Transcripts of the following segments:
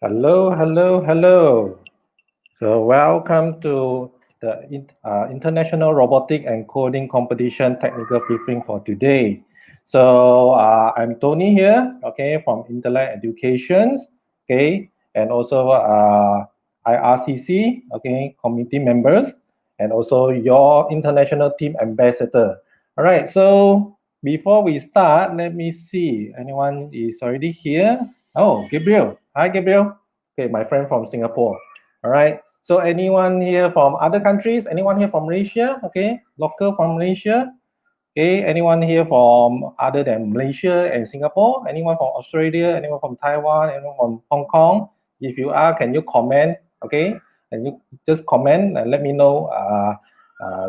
Hello, hello, hello. So welcome to the International Robotic and Coding Competition technical briefing for today. So I'm Tony here, okay, from Intellect Education, okay, and also IRCC, okay, committee members, and also your international team ambassador. All right, so before we start, let me see, anyone is already here? Oh, Gabriel. Hi, Gabriel. Okay, my friend from Singapore. All right. So anyone here from other countries? Anyone here from Malaysia? Okay, local from Malaysia. Okay, anyone here from other than Malaysia and Singapore? Anyone from Australia? Anyone from Taiwan? Anyone from Hong Kong? If you are, can you comment? Okay, and you just comment and let me know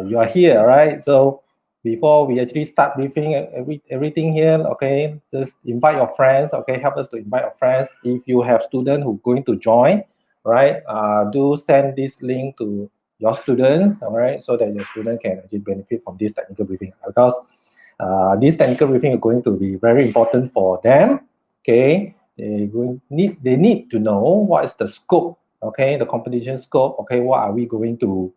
you are here. All right. So before we actually start briefing everything here, okay, just invite your friends. Okay, help us to invite your friends. If you have students who are going to join, right? Do send this link to your student, all right, so that your student can actually benefit from this technical briefing, because this technical briefing is going to be very important for them. Okay, they need to know what is the scope, okay, the competition scope. Okay, what are we going to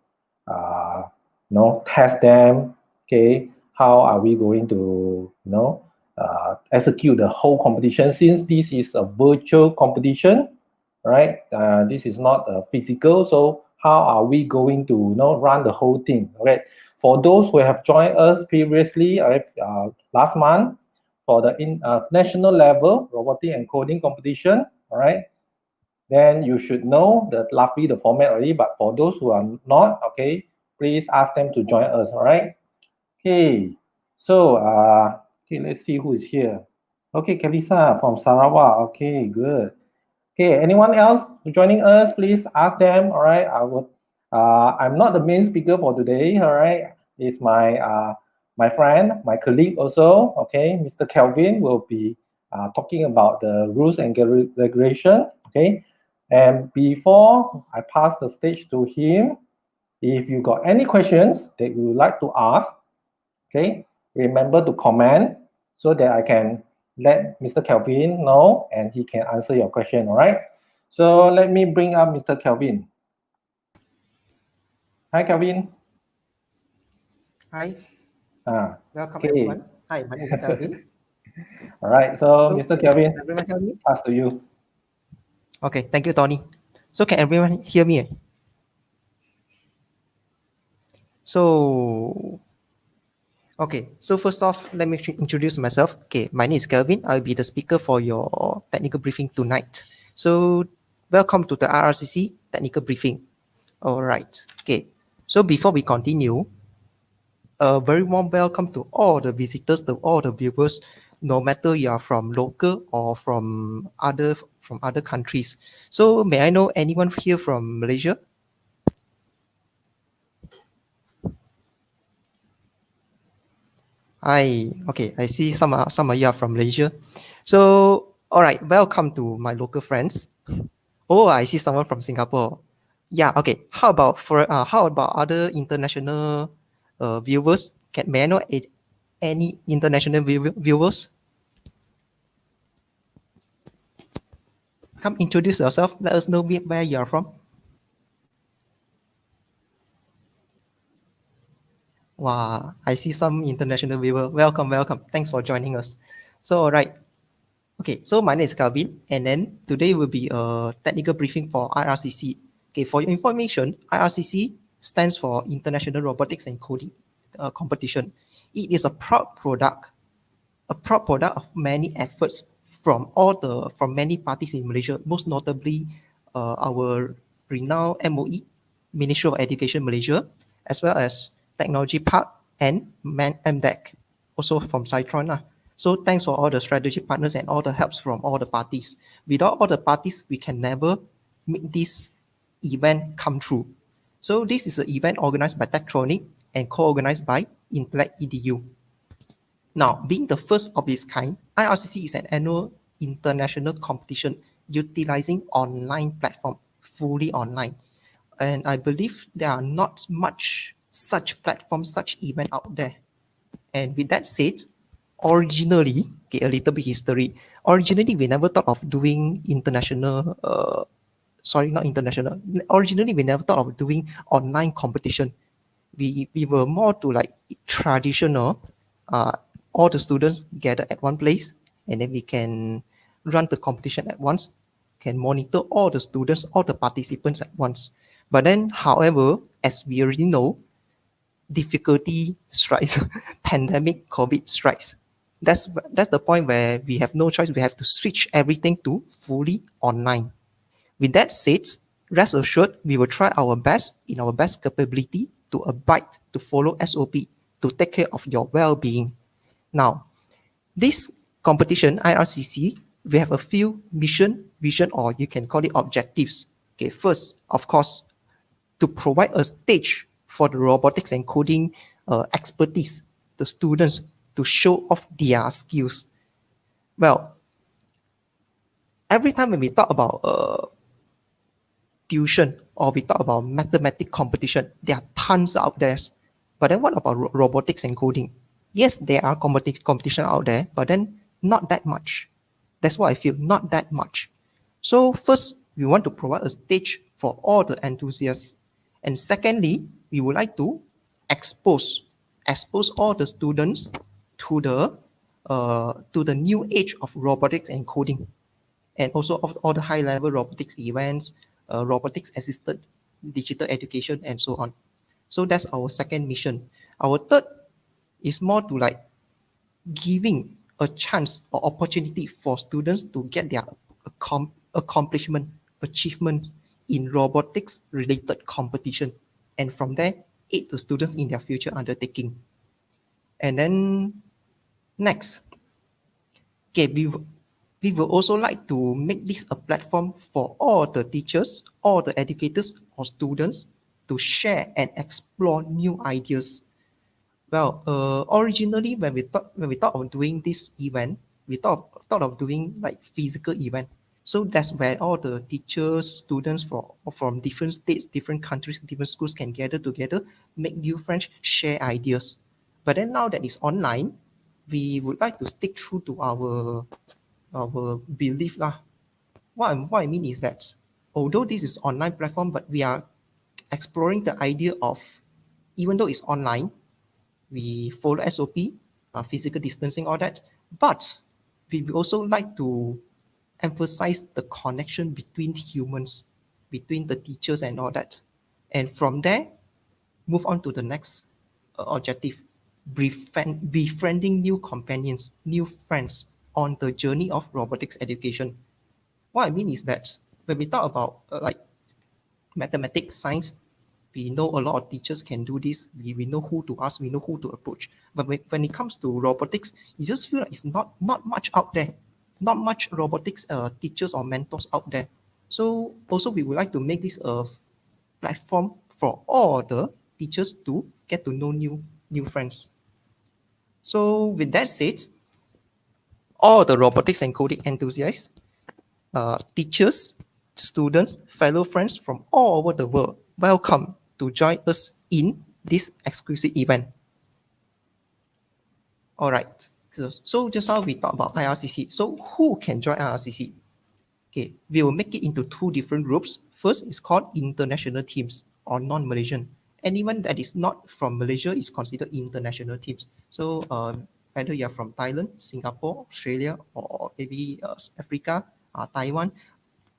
test them? Okay, how are we going to execute the whole competition, since this is a virtual competition, right? This is not physical, so how are we going to run the whole thing? Okay, for those who have joined us previously, last month for the national level robotic and coding competition, all right, then you should know roughly the format already. But for those who are not, okay, please ask them to join us. All right. Okay. So okay, let's see who is here. Okay, Kalisa from Sarawak. Okay, good. Okay, anyone else joining us, please ask them. All right, I'm not the main speaker for today. All right, it's my friend, my colleague also. Okay, Mr. Kelvin will be talking about the rules and regulation. Okay, and before I pass the stage to him, if you got any questions that you would like to ask, okay, remember to comment so that I can let Mr. Kelvin know and he can answer your question. All right. So let me bring up Mr. Kelvin. Hi, Kelvin. Hi. Welcome Okay. everyone. Hi, my name is Kelvin. All right. So Mr. Kelvin, everyone hear me? pass to you. Okay, thank you, Tony. So can everyone hear me? So so first off, let me introduce myself. Okay, my name is Kelvin. I'll be the speaker for your technical briefing tonight. So welcome to the IRCC technical briefing. All right. Okay. So before we continue, a very warm welcome to all the visitors, to all the viewers, no matter you are from local or from other countries. So may I know anyone here from Malaysia? Okay, I see some of you are from Malaysia. So all right, welcome to my local friends. Oh, I see someone from Singapore. Yeah, okay. How about other international viewers? May I know any international viewers? Come introduce yourself. Let us know where you are from. Wow, I see some international viewer. Welcome, welcome. Thanks for joining us. So, all right. Okay, so my name is Calvin, and then today will be a technical briefing for IRCC. Okay, for your information, IRCC stands for International Robotics and Coding Competition. It is a proud product of many efforts from many parties in Malaysia, most notably our renowned MOE, Ministry of Education Malaysia, as well as Technology Park and MDEC, also from Cytron. So thanks for all the strategic partners and all the helps from all the parties. Without all the parties, we can never make this event come true. So this is an event organized by Tektronic and co-organized by Intellect EDU. Now, being the first of its kind, IRCC is an annual international competition utilizing online platform, fully online. And I believe there are not much such platforms, such event out there. And with that said, originally, okay, a little bit history. Originally, we never thought of doing international, not international. Originally, we never thought of doing online competition. We were more to like traditional, all the students gather at one place, and then we can run the competition at once, can monitor all the students, all the participants at once. But then, however, as we already know, difficulty strikes, pandemic, COVID strikes. That's the point where we have no choice. We have to switch everything to fully online. With that said, rest assured, we will try our best in our best capability to abide, to follow SOP, to take care of your well-being. Now, this competition, IRCC, we have a few mission, vision, or you can call it objectives. Okay, first, of course, to provide a stage for the robotics and coding expertise, the students, to show off their skills. Well, every time when we talk about tuition or we talk about mathematics competition, there are tons out there. But then what about robotics and coding? Yes, there are competition out there, but then not that much. That's what I feel, not that much. So first, we want to provide a stage for all the enthusiasts. And secondly, we would like to expose all the students to the new age of robotics and coding, and also of all the high-level robotics events, robotics assisted digital education, and so on. So that's our second mission. Our third is more to like giving a chance or opportunity for students to get their accomplishment, achievements in robotics related competition. And from there, aid the students in their future undertaking. And then next, okay, we will also like to make this a platform for all the teachers, all the educators or students to share and explore new ideas. Well, originally when we thought of doing this event, we thought of doing like physical event. So that's where all the teachers, students from different states, different countries, different schools can gather together, make new friends, share ideas. But then now that it's online, we would like to stick true to our belief lah. What I mean is that although this is online platform, but we are exploring the idea of, even though it's online, we follow SOP, physical distancing, all that, but we will also like to emphasize the connection between humans, between the teachers and all that. And from there, move on to the next objective, befriending new companions, new friends on the journey of robotics education. What I mean is that when we talk about like mathematics, science, we know a lot of teachers can do this. We know who to ask, we know who to approach. But when it comes to robotics, you just feel like it's not much out there, not much robotics teachers or mentors out there. So also we would like to make this a platform for all the teachers to get to know new friends. So with that said, all the robotics and coding enthusiasts, teachers, students, fellow friends from all over the world, welcome to join us in this exclusive event. All right. So just now we talked about IRCC. So who can join IRCC? Okay, we will make it into two different groups. First is called international teams or non-Malaysian. Anyone that is not from Malaysia is considered international teams. So whether you're from Thailand, Singapore, Australia, or maybe Africa, Taiwan,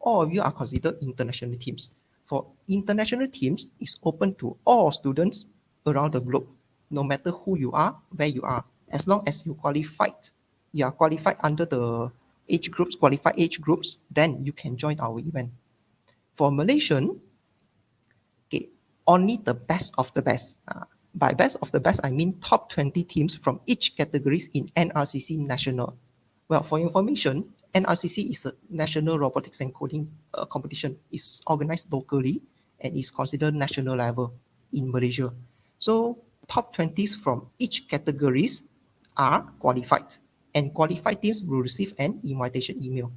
all of you are considered international teams. For international teams, it's open to all students around the globe, no matter who you are, where you are, as long as you are qualified under the qualified age groups, then you can join our event. For Malaysian, okay, only the best of the best. By best of the best, I mean top 20 teams from each categories in NRCC National. Well, for information, NRCC is a national robotics and coding competition. It's organized locally and is considered national level in Malaysia. So top 20s from each categories are qualified, and qualified teams will receive an invitation email.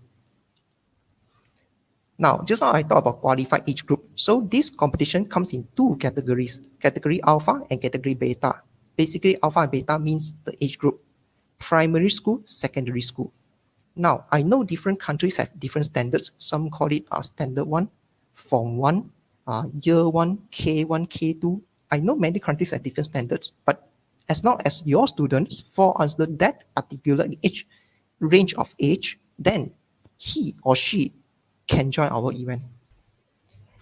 Now, just now I talked about qualified age group. So this competition comes in two categories, category alpha and category beta. Basically, alpha and beta means the age group, primary school, secondary school. Now, I know different countries have different standards. Some call it standard 1, form 1, year 1, K1, K2. I know many countries have different standards, but as long as your students fall under that particular age, range of age, then he or she can join our event.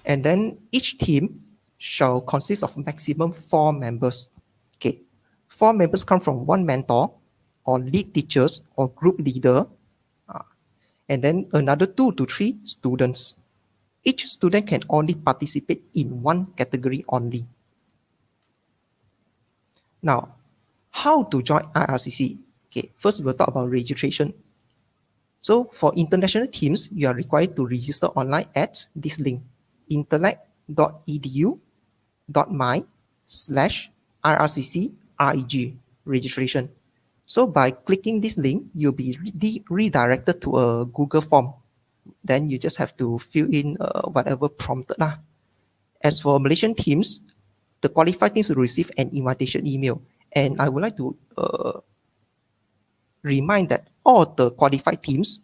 And then each team shall consist of maximum 4 members. Okay, 4 members come from 1 mentor or lead teachers or group leader, and then another 2 to 3 students. Each student can only participate in 1 category only. Now, how to join IRCC? Okay, first we'll talk about registration. So for international teams, you are required to register online at this link, intellect.edu.my/IRCC-REG registration. So by clicking this link, you'll be redirected to a Google form. Then you just have to fill in whatever prompted lah. As for Malaysian teams, the qualified teams will receive an invitation email. And I would like to remind that all the qualified teams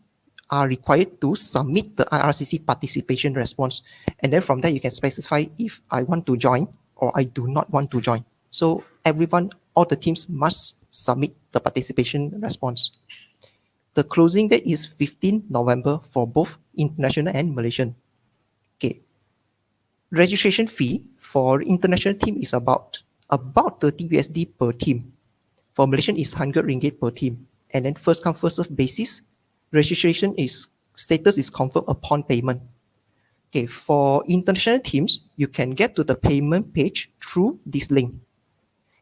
are required to submit the IRCC participation response. And then from there, you can specify if I want to join or I do not want to join. So everyone, all the teams must submit the participation response. The closing date is 15 November for both international and Malaysian. Okay. Registration fee for international team is about 30 USD per team. For Malaysian is 100 ringgit per team. And then first come first serve basis, registration status is confirmed upon payment. Okay, for international teams, you can get to the payment page through this link.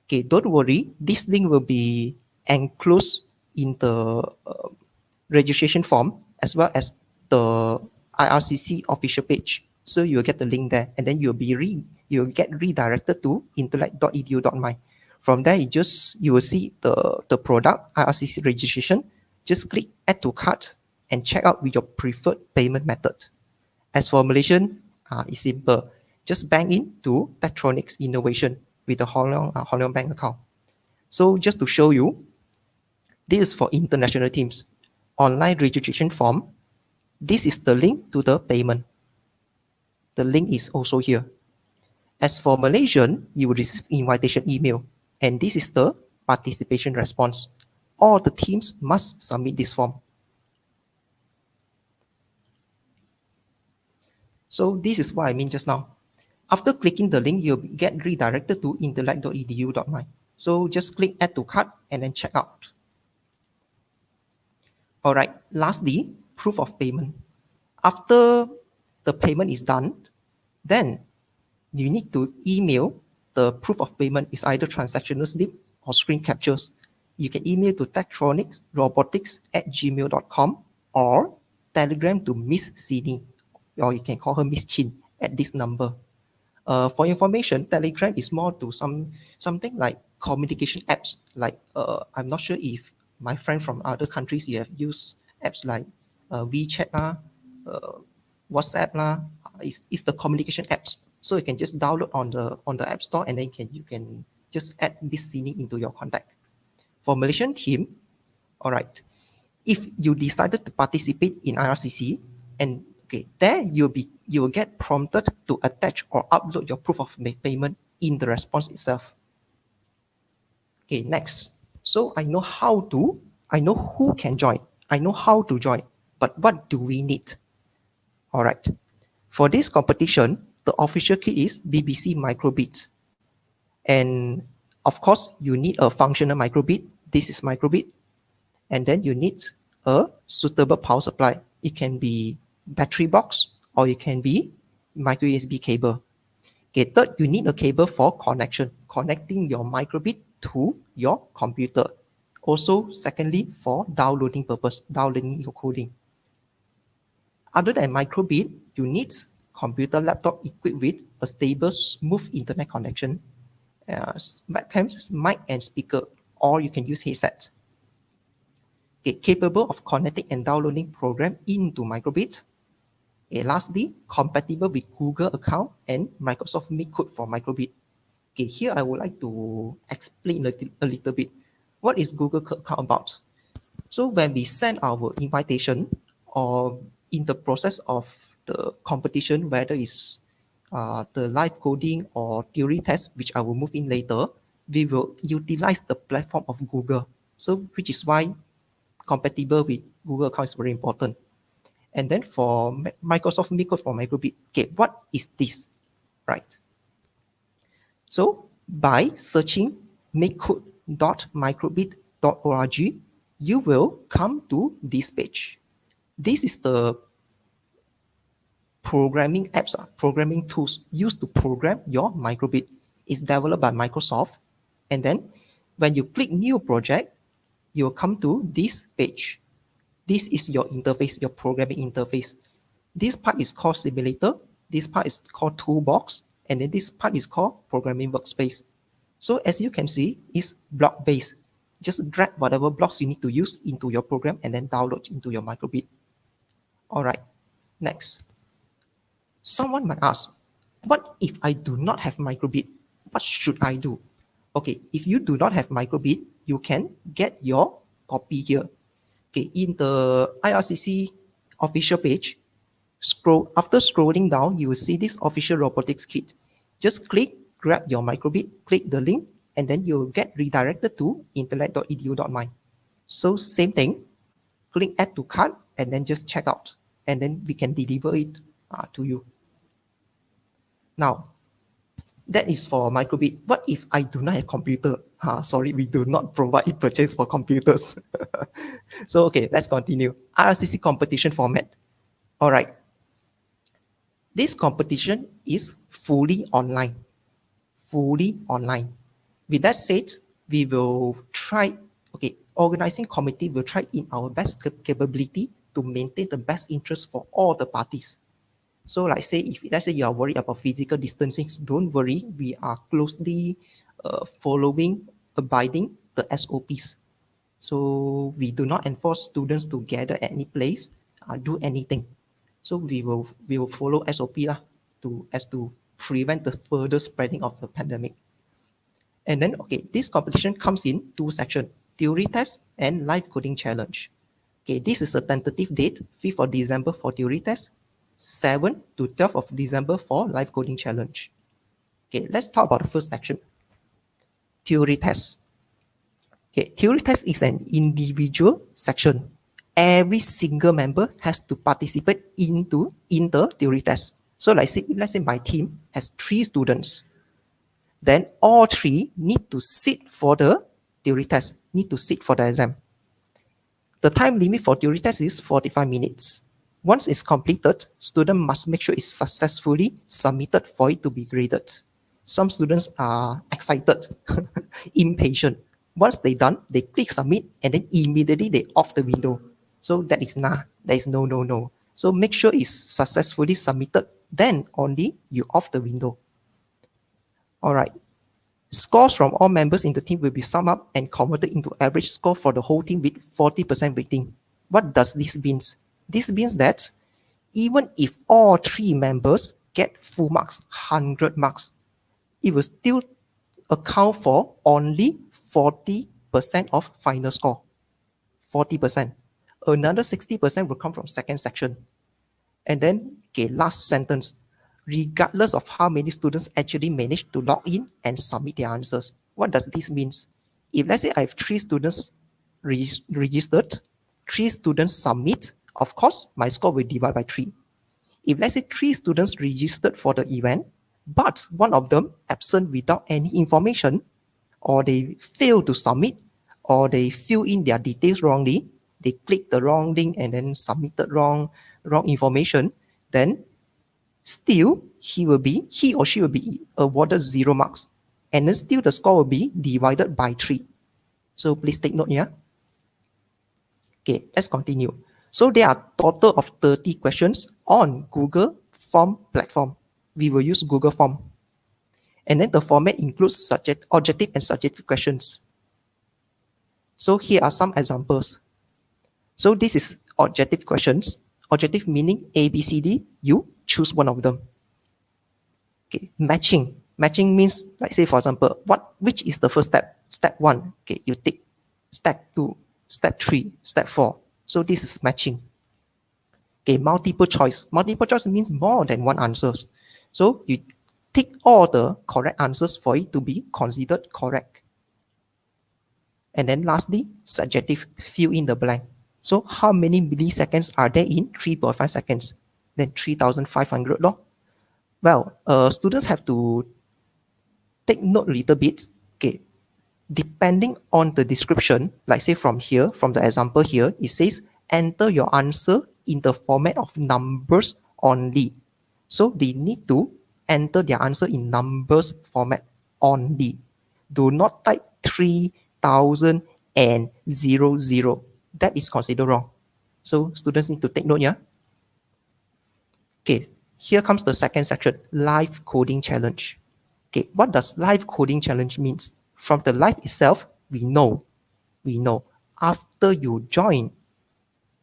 Okay, don't worry, this link will be enclosed in the registration form as well as the IRCC official page. So you'll get the link there, and then you'll get redirected to intellect.edu.my. From there, you will see the product IRCC registration. Just click add to cart and check out with your preferred payment method. As for Malaysian, it's simple. Just bank in to Tetronics Innovation with the Hong Leong Bank account. So just to show you, this is for international teams. Online registration form. This is the link to the payment. The link is also here. As for Malaysian, you will receive invitation email. And this is the participation response. All the teams must submit this form. So this is what I mean just now. After clicking the link, you'll get redirected to intellect.edu.my. So just click add to cart and then check out. All right, lastly, proof of payment. After the payment is done, then you need to email the proof of payment is either transactional slip or screen captures. You can email to Tetronics robotics@gmail.com or Telegram to Miss Sini, or you can call her Miss Chin at this number. For information, Telegram is more to something like communication apps. Like I'm not sure if my friend from other countries you have used apps like WeChat lah, WhatsApp lah. It's the communication apps. So you can just download on the App Store, and then you can just add Miss Sini into your contact. For Malaysian team, all right, if you decided to participate in IRCC, and okay, there you will get prompted to attach or upload your proof of payment in the response itself. Okay, next. So I know who can join, I know how to join, but what do we need? All right, for this competition, the official kit is BBC microbit, and of course you need a functional microbit. This is microbit, and then you need a suitable power supply. It can be battery box or it can be micro USB cable. Okay, third, you need a cable for connecting your microbit to your computer. Also, secondly, for downloading purpose, downloading your coding. Other than microbit, you need computer laptop equipped with a stable, smooth internet connection, webcams, mic and speaker, or you can use headset. Okay, capable of connecting and downloading program into microbit. Okay, lastly, compatible with Google account and Microsoft Meet code for microbit. Okay, here I would like to explain a little bit. What is Google account about? So when we send our invitation or in the process of the competition, whether it's the live coding or theory test, which I will move in later, we will utilize the platform of Google. So which is why compatible with Google account is very important. And then for Microsoft Make for Microbit, okay, what is this, right? So by searching makecode.microbit.org, you will come to this page. This is the programming apps, programming tools used to program your microbit. It's developed by Microsoft. And then when you click new project, you'll come to this page. This is your interface, your programming interface. This part is called simulator. This part is called toolbox. And then this part is called programming workspace. So as you can see, it's block-based. Just drag whatever blocks you need to use into your program and then download into your microbit. All right, next. Someone might ask, what if I do not have microbit? What should I do? Okay, if you do not have microbit, you can get your copy here. Okay, in the IRCC official page, after scrolling down, you will see this official robotics kit. Just click, grab your microbit, click the link, and then you'll get redirected to intellect.edu.my. So same thing, click add to cart, and then just check out, and then we can deliver it to you. Now, that is for microbit. What if I do not have computer? Sorry, we do not provide purchase for computers. So, okay, let's continue. IRCC competition format. All right. This competition is fully online. Fully online. With that said, we will try, okay, organizing committee will try in our best capability to maintain the best interest for all the parties. So like say, if let's say you are worried about physical distancing, don't worry, we are closely following, abiding the SOPs. So we do not enforce students to gather at any place, do anything. So we will follow SOP to prevent the further spreading of the pandemic. And then, okay, this competition comes in two sections, theory test and live coding challenge. Okay, this is a tentative date, 5th of December for theory test, 7th to 12th of December for live coding challenge. Okay, let's talk about the first section, theory test. Okay, theory test is an individual section. Every single member has to participate in the theory test. So let's say my team has 3 students. Then all 3 need to sit for the theory test, need to sit for the exam. The time limit for theory test is 45 minutes. Once it's completed, student must make sure it's successfully submitted for it to be graded. Some students are excited, impatient. Once they're done, they click submit and then immediately they off the window. So that is nah, that is no. So make sure it's successfully submitted, then only you off the window. All right. Scores from all members in the team will be summed up and converted into average score for the whole team with 40% weighting. What does this mean? This means that even if all 3 members get full marks, 100 marks, it will still account for only 40% of final score. 40%. Another 60% will come from second section. And then, okay, last sentence. Regardless of how many students actually manage to log in and submit their answers. What does this mean? If let's say I have 3 students registered, 3 students submit, of course, my score will divide by 3. If let's say 3 students registered for the event, but one of them absent without any information, or they fail to submit, or they fill in their details wrongly, they click the wrong link and then submitted wrong information, then still he or she will be awarded 0 marks, and then still the score will be divided by 3. So please take note here. Okay, let's continue. So there are total of 30 questions on Google Form platform. We will use Google Form. And then the format includes objective and subjective questions. So here are some examples. So this is objective questions. Objective meaning A, B, C, D. You choose one of them. Okay, matching. Matching means, like say for example, which is the first step? Step 1. Okay, you tick. Step 2. step 3, step 4. So this is matching. Okay, multiple choice. Multiple choice means more than one answers. So you tick all the correct answers for it to be considered correct. And then lastly, subjective, fill in the blank. So how many milliseconds are there in 3.5 seconds? Then 3,500 lor. Well, students have to take note a little bit. Okay, depending on the description, like say from here, from the example here, it says enter your answer in the format of numbers only. So they need to enter their answer in numbers format only. Do not type 3,000 and 00. That is considered wrong. So students need to take note, yeah? Okay, here comes the second section, live coding challenge. Okay, what does live coding challenge means? From the live itself, we know after you join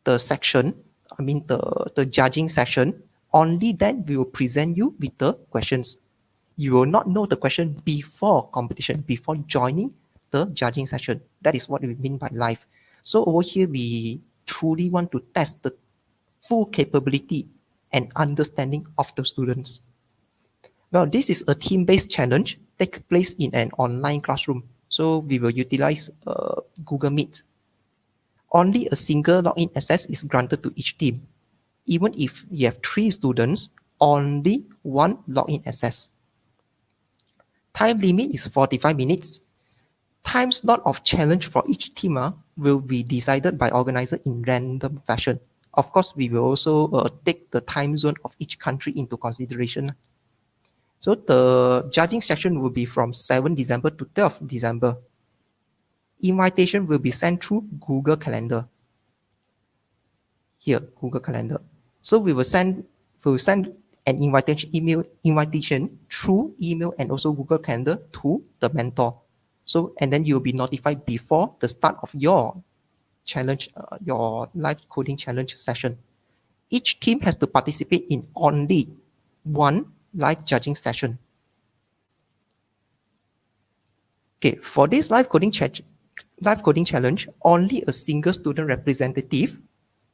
the section, the judging session, only then we will present you with the questions. You will not know the question before competition, before joining the judging session. That is what we mean by live. So over here, we truly want to test the full capability and understanding of the students. Well, this is a team-based challenge take place in an online classroom. So we will utilize Google Meet. Only a single login access is granted to each team. Even if you have 3 students, only 1 login access. Time limit is 45 minutes. Time slot of challenge for each team will be decided by organizer in random fashion. Of course, we will also take the time zone of each country into consideration. So the judging session will be from 7 December to 12 December. Invitation will be sent through Google Calendar. Here, Google Calendar. So we will send an invitation through email and also Google Calendar to the mentor. So, and then you'll be notified before the start of your challenge, your live coding challenge session. Each team has to participate in only 1 live judging session. Okay, for this live coding challenge, only a single student representative,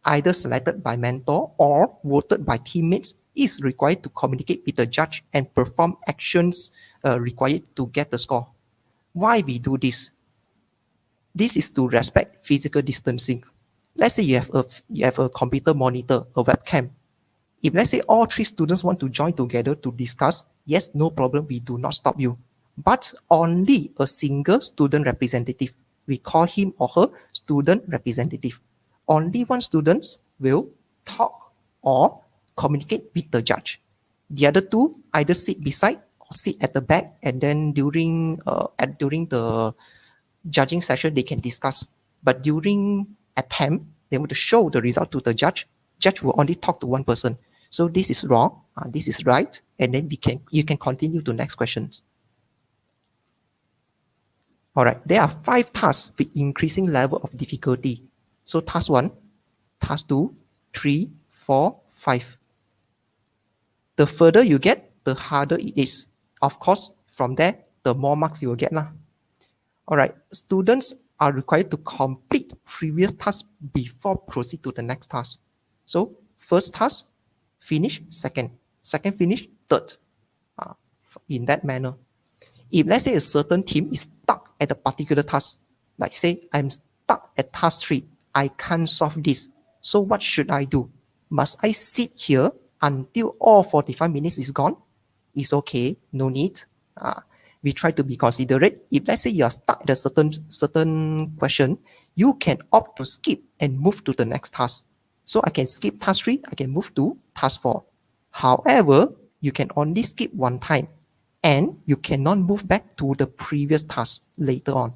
either selected by mentor or voted by teammates, is required to communicate with the judge and perform actions required to get the score. Why we do this? This is to respect physical distancing. Let's say you have a computer monitor, a webcam. If let's say all 3 students want to join together to discuss, yes, no problem, we do not stop you. But only a single student representative, we call him or her student representative. Only 1 student will talk or communicate with the judge. The other 2 either sit beside or sit at the back, and then during the judging session they can discuss. But during attempt, they want to show the result to the judge. Judge will only talk to 1 person. So this is wrong, this is right, and then you can continue to next questions. All right, there are 5 tasks with increasing level of difficulty. So task 1, task 2, 3, 4, 5. The further you get, the harder it is. Of course, from there, the more marks you will get. All right, students are required to complete previous tasks before proceed to the next task. So first task, finish, second finish, third, in that manner. If let's say a certain team is stuck at a particular task, like say I'm stuck at task 3, I can't solve this. So what should I do? Must I sit here until all 45 minutes is gone? It's okay, no need. We try to be considerate. If let's say you are stuck at a certain question, you can opt to skip and move to the next task. So I can skip task 3, I can move to task 4. However, you can only skip 1 time and you cannot move back to the previous task later on.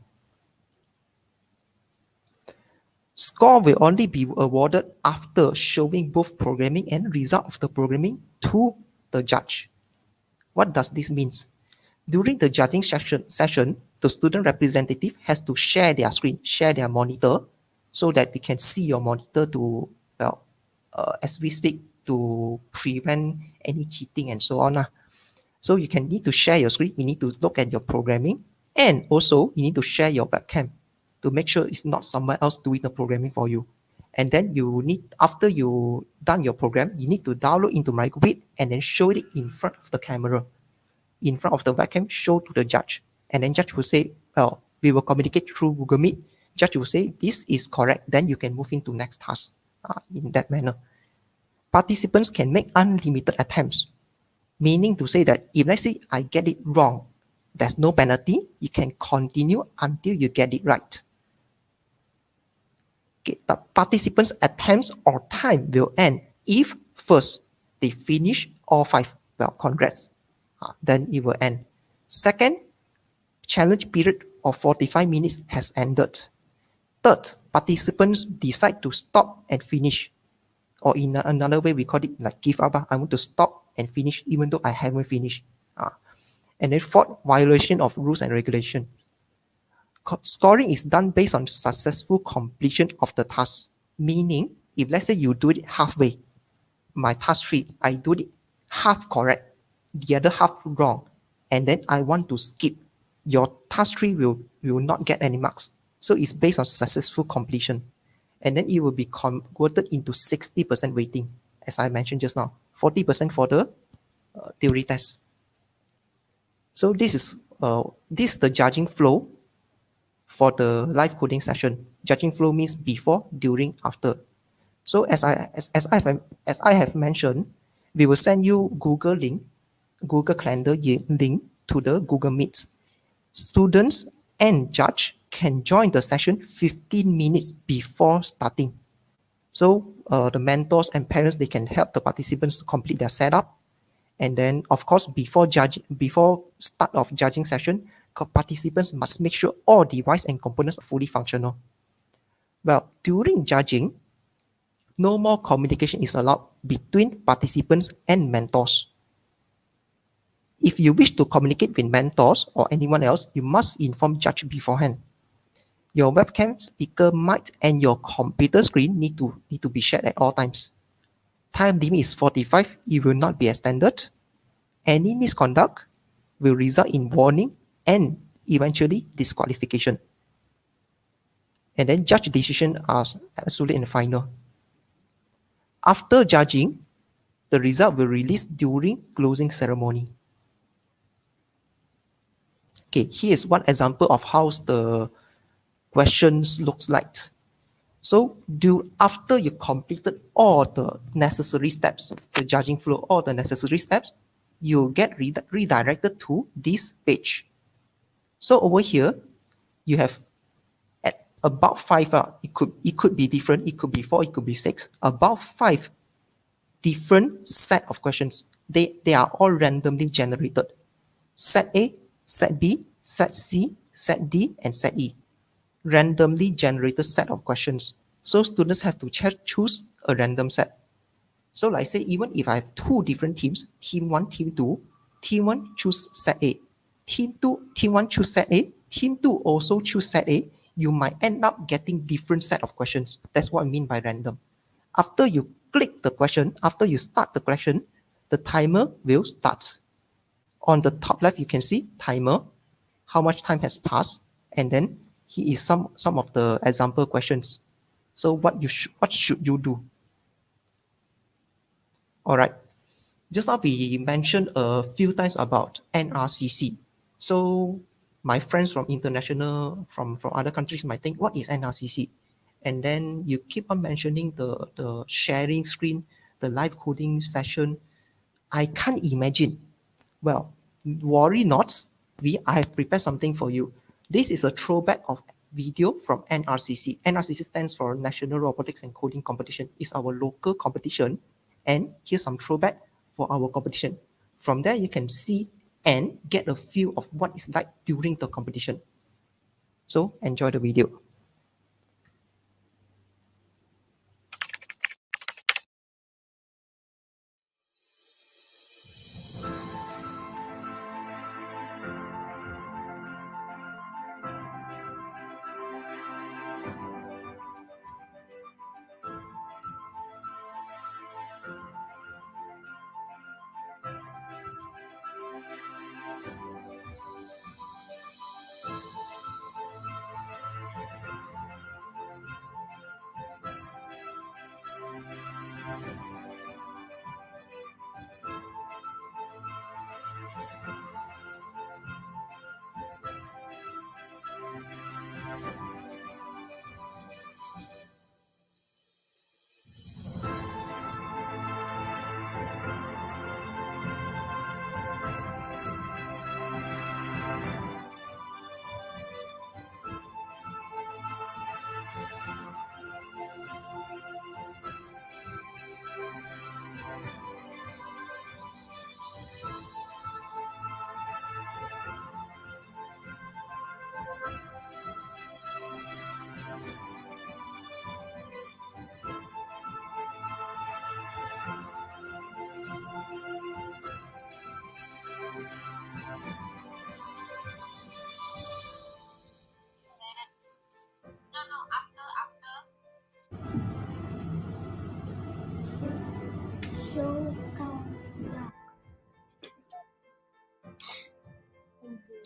Score will only be awarded after showing both programming and result of the programming to the judge. What does this mean? During the judging session, the student representative has to share their screen, share their monitor, so that we can see your monitor to, as we speak, to prevent any cheating and so on. So you need to share your screen, you need to look at your programming, and also you need to share your webcam. to make sure it's not someone else doing the programming for you. And then you need, after you done your program, you need to download into Microbit and then show it in front of the camera, in front of the webcam, show to the judge. And then judge will say, well, we will communicate through Google Meet. Judge will say, this is correct. Then you can move into next task in that manner. Participants can make unlimited attempts, meaning to say that if let's say I get it wrong, there's no penalty. You can continue until you get it right. Okay, the participants' attempts or time will end if first they finish all 5. Well, congrats. Then it will end. Second, challenge period of 45 minutes has ended. Third, participants decide to stop and finish. Or in another way, we call it like give up. I want to stop and finish even though I haven't finished. And then fourth, violation of rules and regulation. Scoring is done based on successful completion of the task. Meaning, if let's say you do it halfway, my task 3, I do it half correct, the other half wrong, and then I want to skip, your task 3 will not get any marks. So it's based on successful completion. And then it will be converted into 60% weighting, as I mentioned just now, 40% for the theory test. So this is the judging flow for the live coding session. Judging flow means before, during, after. So as I have mentioned, we will send you Google Calendar link to the Google Meet. Students and judge can join the session 15 minutes before starting. So the mentors and parents, they can help the participants to complete their setup. And then, of course, before start of judging session, participants must make sure all device and components are fully functional. Well, during judging, no more communication is allowed between participants and mentors. If you wish to communicate with mentors or anyone else, you must inform judge beforehand. Your webcam, speaker, mic, and your computer screen need to be shared at all times. Time limit is 45. It will not be extended. Any misconduct will result in warning and eventually disqualification. And then judge decision are absolute and final. After judging, the result will release during closing ceremony. Okay, here's one example of how the questions looks like. So after you completed all the necessary steps, the judging flow, all the necessary steps, you get redirected to this page. So over here, you have at about 5, it could be different, it could be 4, it could be 6, about 5 different set of questions. They are all randomly generated. Set A, set B, set C, set D, and set E. Randomly generated set of questions. So students have to choose a random set. So like say, even if I have 2 different teams, team 1, team 2, team 1 choose set A, team 1 choose set A, team 2 also choose set A, you might end up getting different set of questions. That's what I mean by random. After you click the question, after you start the question, the timer will start. On the top left, you can see timer, how much time has passed, and then here is some of the example questions. So what should you do? All right. Just now we mentioned a few times about NRCC. So my friends from from other countries might think, what is NRCC? And then you keep on mentioning the sharing screen, the live coding session. I can't imagine. Well, worry not. I have prepared something for you. This is a throwback of video from NRCC. NRCC stands for National Robotics and Coding Competition. It's our local competition. And here's some throwback for our competition. From there, you can see and get a feel of what it's like during the competition. So enjoy the video.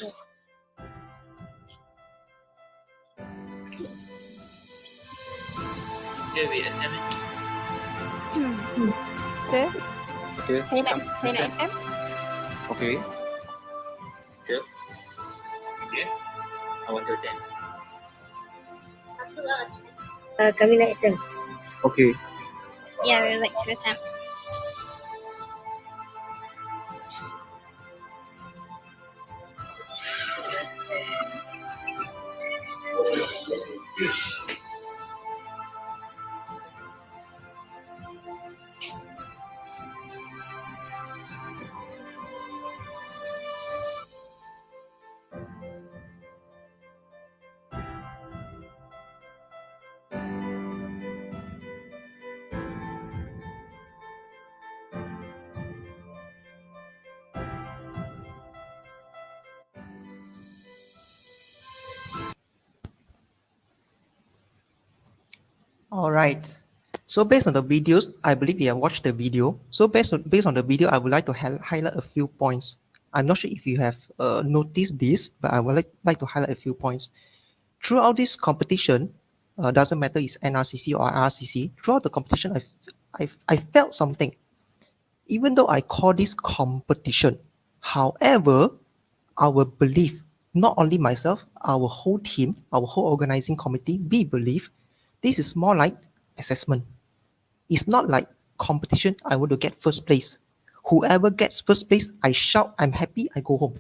Okay, we attempt it. Sir, Okay. saya nak attempt. Okay. Sure. Okay. I want to attempt. Kami nak attempt. Okay. Yeah, we would like to attempt. All right. So based on the videos, I believe you have watched the video. So based on the video, I would like to highlight a few points. I'm not sure if you have noticed this, but I would like to highlight a few points. Throughout this competition, doesn't matter it's NRCC or IRCC, throughout the competition, I felt something. Even though I call this competition, however, our belief, not only myself, our whole team, our whole organizing committee, we believe this is more like assessment. It's not like competition, I want to get first place. Whoever gets first place, I shout, I'm happy, I go home.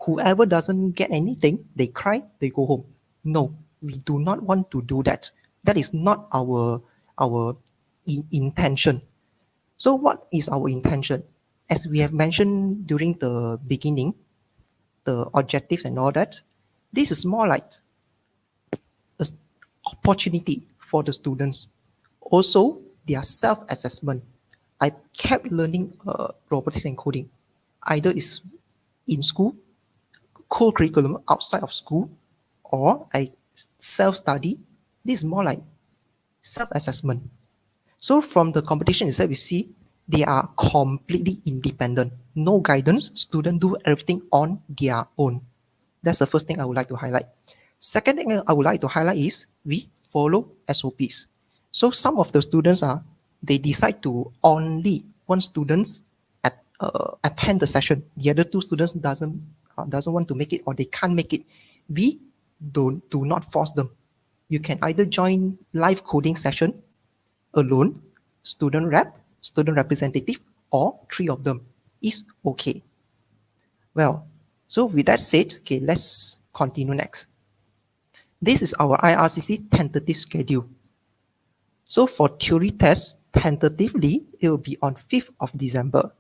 Whoever doesn't get anything, they cry, they go home. No, we do not want to do that. That is not our intention. So what is our intention? As we have mentioned during the beginning, the objectives and all that, this is more like an opportunity for the students. Also, their self-assessment. I kept learning robotics and coding. Either it's in school, co-curriculum outside of school, or I self-study. This is more like self-assessment. So from the competition itself, we see they are completely independent. No guidance. Students do everything on their own. That's the first thing I would like to highlight. Second thing I would like to highlight is we follow SOPs. So some of the students they decide to only one students attend the session. The other two students doesn't want to make it or they can't make it. We do not force them. You can either join live coding session alone, student rep, student representative, or three of them is okay. Well, so with that said, okay, let's continue next. This is our IRCC tentative schedule. So for theory test, tentatively, it will be on 5th of December.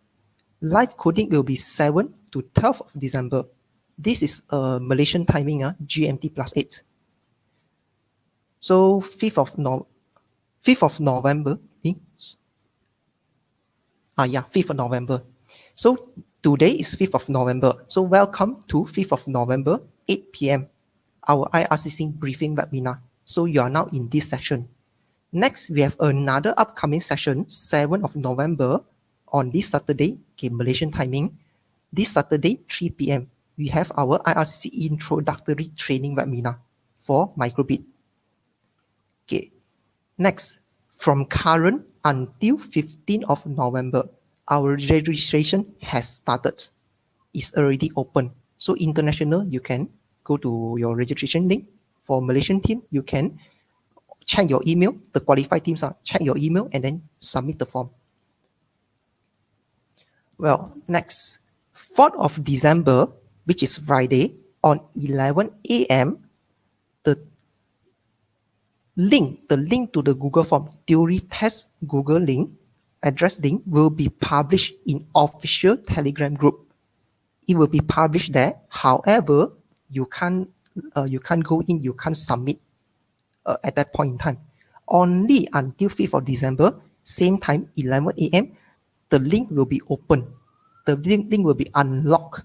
Live coding will be 7th to 12th of December. This is Malaysian timing, GMT plus 8. So 5th of November. 5th of November. So today is 5th of November. So welcome to 5th of November, 8 p.m. our IRCC briefing webinar. So you are now in this session. Next, we have another upcoming session, 7th of November, on this Saturday, okay, Malaysian timing. This Saturday, 3 p.m. we have our IRCC introductory training webinar for microbit. Okay. Next, from current until 15th of November, our registration has started. It's already open. So international, you can go to your registration link. For Malaysian team, you can check your email. The qualified teams check your email and then submit the form. Well, next, 4th of December, which is Friday, on 11 a.m., the link to the Google form, theory test Google link, address link will be published in official Telegram group. It will be published there. However, you can't go in, you can't submit at that point in time. Only until 5th of December, same time, 11 a.m., the link will be open. The link will be unlocked.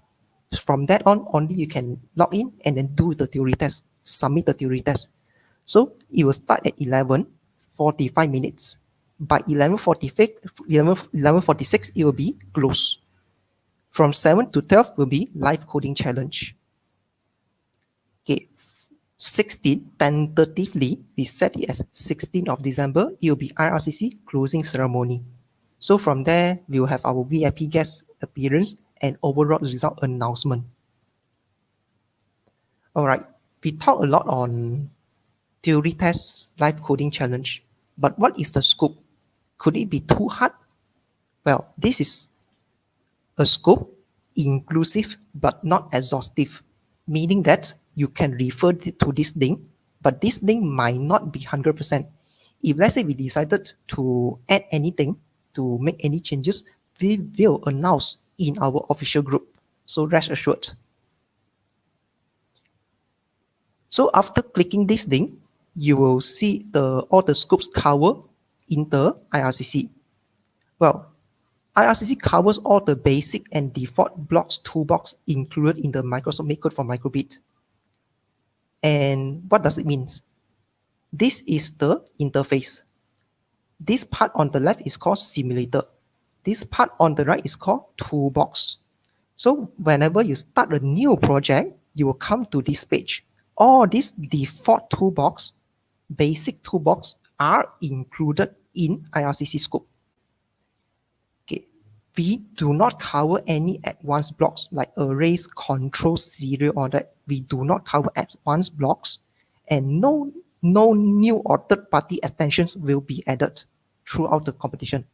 From that on, only you can log in and then do the theory test, submit the theory test. So it will start at 11:45 minutes. By 11:46, it will be closed. From 7 to 12 will be live coding challenge. tentatively, we set it as 16th of December. It will be IRCC closing ceremony. So from there, we will have our VIP guest appearance and overall result announcement. All right, we talk a lot on theory test, live coding challenge, but what is the scope? Could it be too hard? Well, this is a scope inclusive but not exhaustive, meaning that you can refer to this link, but this link might not be 100%. If let's say we decided to add anything, to make any changes, we will announce in our official group. So rest assured. So after clicking this link, you will see all the scopes cover in the IRCC. Well, IRCC covers all the basic and default blocks toolbox included in the Microsoft MakeCode for Microbit. And what does it mean? This is the interface. This part on the left is called simulator. This part on the right is called toolbox. So whenever you start a new project, you will come to this page. All these default toolbox, basic toolbox are included in IRCC scope. Okay. We do not cover any advanced blocks like arrays, control, serial, or that. We do not cover advanced blocks, and no new or third-party extensions will be added throughout the competition.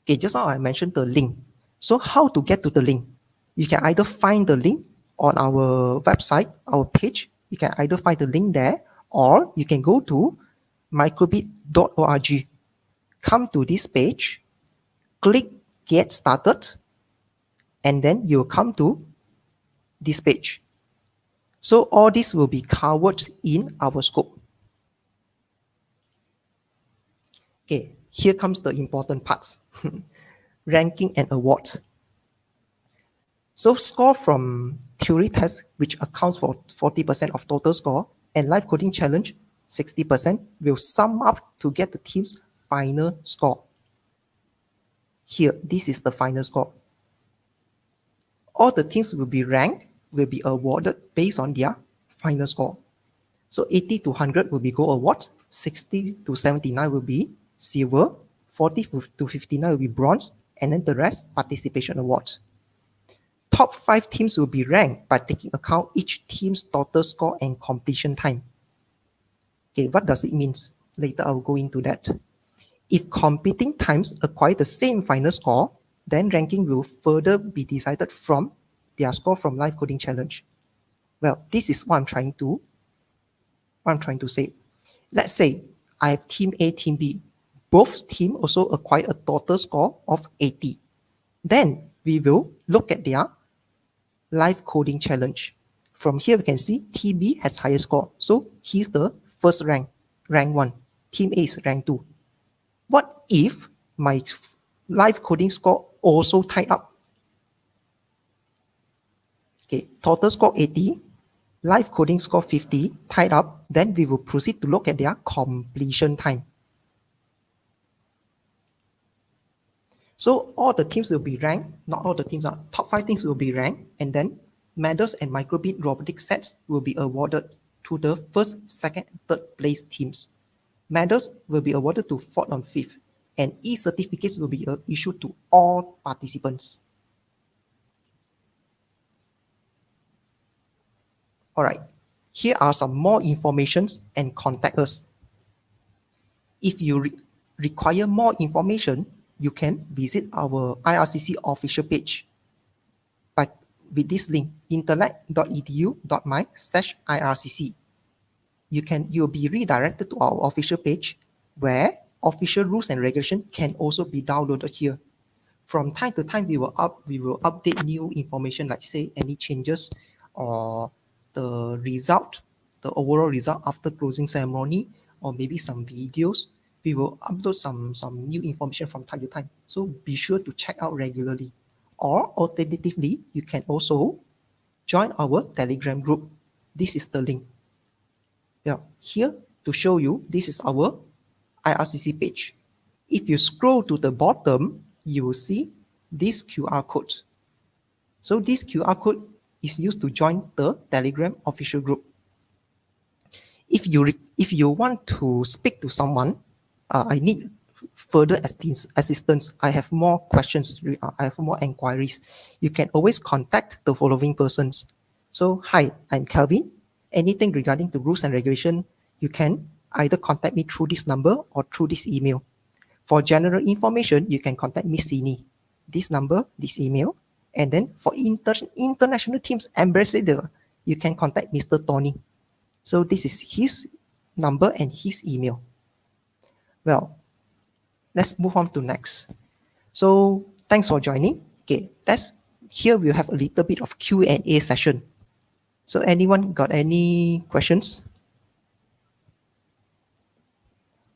Okay, just now I mentioned the link. So how to get to the link? You can either find the link on our website, our page. You can either find the link there, or you can go to microbit.org. Come to this page, click Get Started, and then you'll come to this page. So all this will be covered in our scope. Okay, here comes the important parts. Ranking and award. So score from theory test, which accounts for 40% of total score, and live coding challenge, 60%, will sum up to get the team's final score. Here, this is the final score. All the teams will be ranked, will be awarded based on their final score. So 80 to 100 will be gold award, 60 to 79 will be silver, 40 to 59 will be bronze, and then the rest participation awards. Top 5 teams will be ranked by taking account each team's total score and completion time. Okay, what does it mean? Later I will go into that. If competing times acquire the same final score, then ranking will further be decided from their score from live coding challenge. Well, this is what I'm trying to say. Let's say I have team A, team B. Both teams also acquire a total score of 80. Then we will look at their live coding challenge. From here we can see team B has higher score. So he's the first rank 1. Team A is rank 2. What if my live coding score also tied up? Okay, total score 80, live coding score 50, tied up. Then we will proceed to look at their completion time. So all the teams will be ranked, not all the teams are, top 5 teams will be ranked, and then medals and microbit robotics sets will be awarded to the first, second, and third place teams. Medals will be awarded to 4th and 5th, and e-certificates will be issued to all participants. All right, here are some more informations and contact us. If you require more information, you can visit our IRCC official page with this link, intellect.edu.my/IRCC. You'll be redirected to our official page where official rules and regulations can also be downloaded here. From time to time, we will update new information, like say any changes or the result, the overall result after closing ceremony, or maybe some videos. We will upload some new information from time to time. So be sure to check out regularly. Or alternatively, you can also join our Telegram group. This is the link. Yeah, here to show you, this is our IRCC page. If you scroll to the bottom, you will see this QR code. So this QR code is used to join the Telegram official group. If you want to speak to someone, I need further assistance. I have more questions. I have more inquiries. You can always contact the following persons. So, hi, I'm Calvin. Anything regarding the rules and regulation, you can either contact me through this number or through this email. For general information, you can contact Miss Sini. This number, this email. And then for international teams ambassador, you can contact Mr. Tony. So this is his number and his email. Well, let's move on to next. So thanks for joining. Okay, here we'll have a little bit of Q&A session. So anyone got any questions?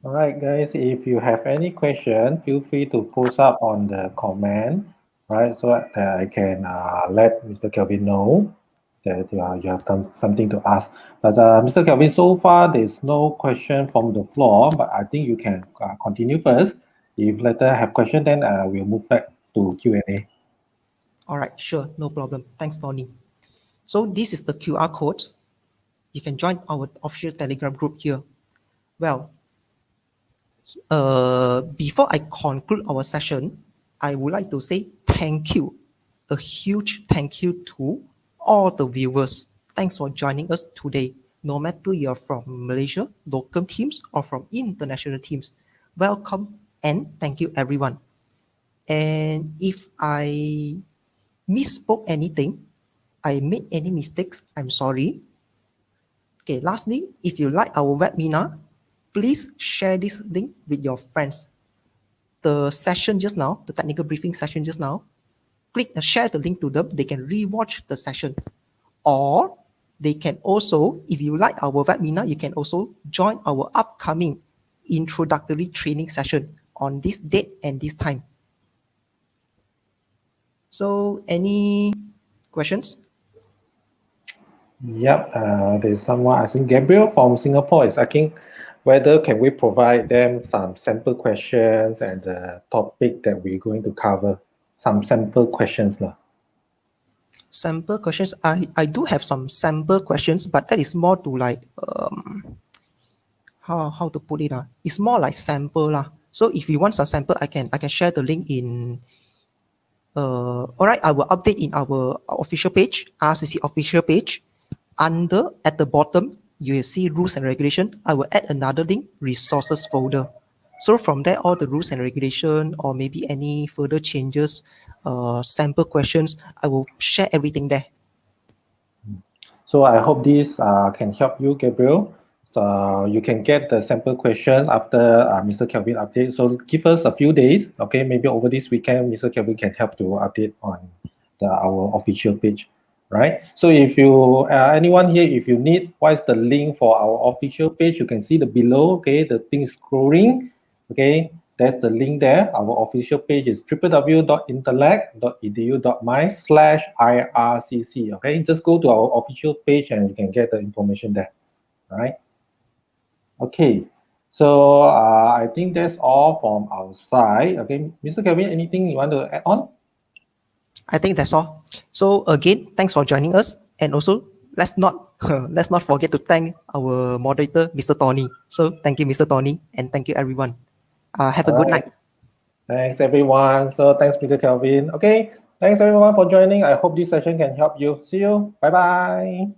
All right, guys, if you have any question, feel free to post up on the comment, right? So that I can let Mr. Kelvin know that you have something to ask. But Mr. Kelvin, so far there's no question from the floor, but I think you can continue first. If later have question, then we'll move back to Q&A. All right, sure, no problem. Thanks, Tony. So this is the QR code. You can join our official Telegram group here. Well, before I conclude our session, I would like to say thank you, a huge thank you to all the viewers. Thanks for joining us today. No matter you're from Malaysia, local teams, or from international teams, welcome and thank you everyone. And if I misspoke anything, I made any mistakes, I'm sorry. Okay, lastly, if you like our webinar, please share this link with your friends. The session just now, the technical briefing session just now, share the link to them. They can rewatch the session. Or they can also, if you like our webinar, you can also join our upcoming introductory training session on this date and this time. So any questions? Yep, there's someone asking. Gabriel from Singapore is asking whether can we provide them some sample questions and the topic that we're going to cover. Some sample questions. Sample questions. I do have some sample questions, but that is more to like how to put it. It's more like sample. So if you want some sample, I can share the link in. All right, I will update in our official page, IRCC official page. At the bottom, you will see rules and regulation. I will add another link, resources folder. So from there, all the rules and regulation or maybe any further changes, sample questions, I will share everything there. So I hope this can help you, Gabriel. So you can get the sample question after Mr. Kelvin update. So give us a few days, okay? Maybe over this weekend, Mr. Kelvin can help to update on our official page, right? So if you, anyone here, if you need, what's the link for our official page? You can see the below, okay? The thing is scrolling, okay? That's the link there. Our official page is www.intellect.edu.my/IRCC, okay? Just go to our official page and you can get the information there, all right? Okay, so I think that's all from our side. Okay, Mr. Kelvin, anything you want to add on? I think that's all. So again, thanks for joining us, and also let's not forget to thank our moderator, Mr. Tony. So thank you, Mr. Tony, and thank you everyone. Have a good night. Thanks everyone. So thanks, Mr. Kelvin. Okay, thanks everyone for joining. I hope this session can help you. See you. Bye bye.